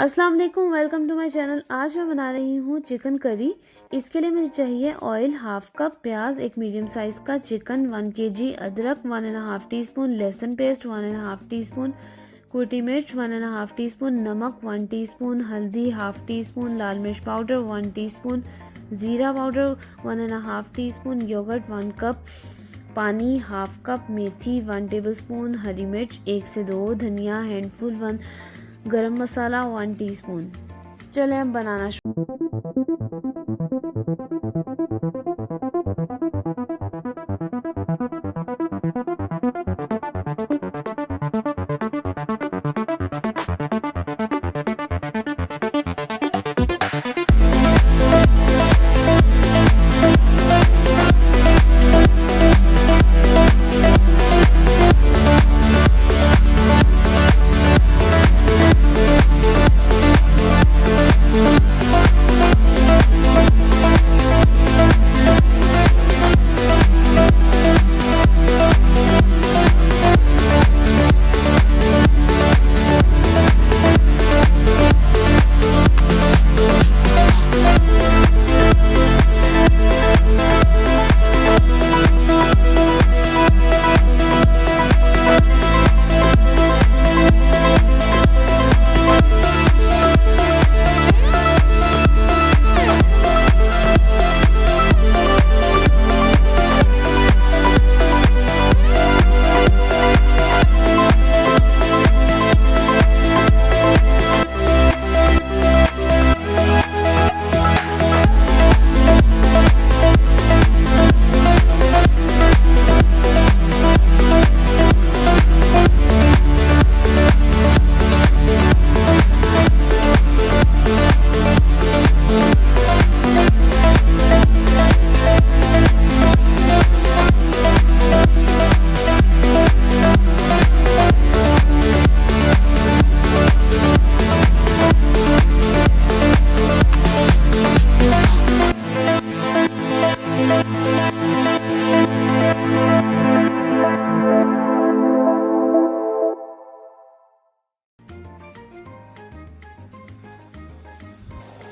अस्सलाम वालेकुम, welcome to my channel. आज मैं बना रही हूँ चिकन करी। इसके लिए मुझे चाहिए ऑयल हाफ कप, प्याज एक मीडियम साइज़ का, चिकन 1 kg, अदरक 1.5 टीस्पून, लहसुन पेस्ट 1.5 टीस्पून, कुटी मिर्च 1.5 टीस्पून, नमक 1 टीस्पून, हल्दी हाफ टीस्पून, लाल मिर्च पाउडर 1 टीस्पून, ज़ीरा पाउडर 1.5 टीस्पून, योगर्ट 1 कप, पानी हाफ कप, मेथी 1 टेबलस्पून, हरी मिर्च 1 से 2, धनिया हैंडफुल 1, गरम मसाला 1 टीस्पून। चलें अब बनाना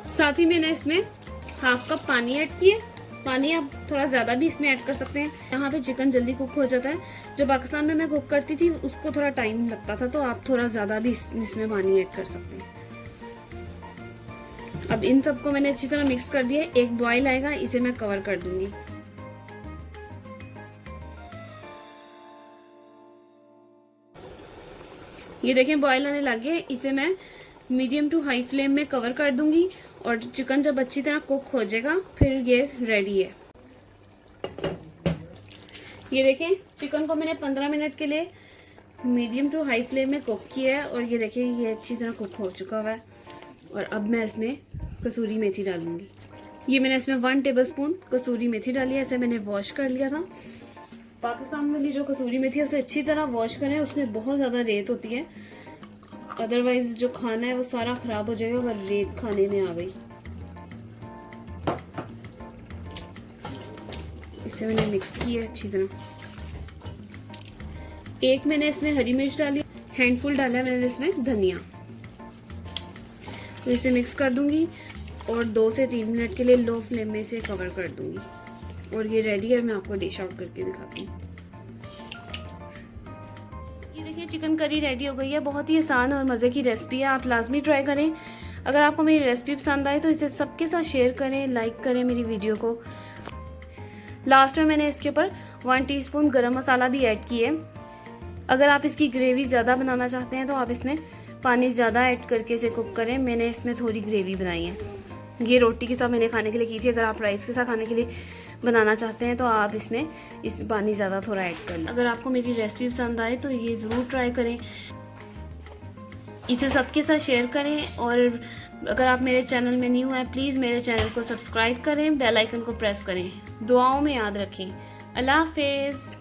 साथ ही मैंने इसमें हाफ कप पानी ऐड किया। पानी आप थोड़ा ज़्यादा भी इसमें ऐड कर सकते हैं। यहाँ पे चिकन जल्दी कुक हो जाता है। जो पाकिस्तान में मैं कुक करती थी उसको थोड़ा टाइम लगता था, तो आप थोड़ा ज़्यादा भी इसमें पानी ऐड कर सकते हैं। अब इन सबको मैंने अच्छी तरह मिक्स कर दिया। एक बॉईल आएगा, इसे मैं कवर कर दूंगी। ये देखें बॉईल आने लग गए। इसे मैं मीडियम टू हाई फ्लेम में कवर कर दूंगी और चिकन जब अच्छी तरह कुक हो जाएगा फिर ये रेडी है। ये देखें चिकन को मैंने 15 मिनट के लिए मीडियम टू हाई फ्लेम में कुक किया है और ये देखें ये अच्छी तरह कुक हो चुका हुआ है। और अब मैं इसमें कसूरी मेथी डालूंगी। ये मैंने इसमें 1 टेबलस्पून कसूरी मेथी डाली है। इसे मैंने वॉश कर लिया था। पाकिस्तान वाली जो कसूरी मेथी है उसे अच्छी तरह वॉश करें, उसमें बहुत ज़्यादा रेत होती है, अदरवाइज जो खाना है वो सारा खराब हो जाएगा अगर रेत खाने में आ गई। इसे मैंने मिक्स किया अच्छी तरह। एक मैंने इसमें हरी मिर्च डाली, हैंडफुल डाला है मैंने इसमें धनिया। तो इसे मिक्स कर दूंगी और 2 से 3 मिनट के लिए लो फ्लेम में इसे कवर कर दूंगी। और ये रेडी है, मैं आपको डिश आउट करके दिखाती हूँ। ये देखिए चिकन करी रेडी हो गई है। बहुत ही आसान और मज़े की रेसिपी है, आप लाजमी ट्राई करें। अगर आपको मेरी रेसिपी पसंद आए तो इसे सबके साथ शेयर करें, लाइक करें मेरी वीडियो को। लास्ट में मैंने इसके ऊपर 1 टीस्पून गरम मसाला भी ऐड किए। अगर आप इसकी ग्रेवी ज़्यादा बनाना चाहते हैं तो आप इसमें पानी ज़्यादा ऐड करके इसे कुक करें। मैंने इसमें थोड़ी ग्रेवी बनाई है। ये रोटी के साथ मैंने खाने के लिए की थी। अगर आप राइस के साथ खाने के लिए बनाना चाहते हैं तो आप इसमें इस पानी ज़्यादा थोड़ा ऐड कर लें। अगर आपको मेरी रेसिपी पसंद आए तो ये ज़रूर ट्राई करें, इसे सबके साथ शेयर करें। और अगर आप मेरे चैनल में न्यू हैं प्लीज़ मेरे चैनल को सब्सक्राइब करें, बेल आइकन को प्रेस करें। दुआओं में याद रखें। अल्लाह हाफिज़।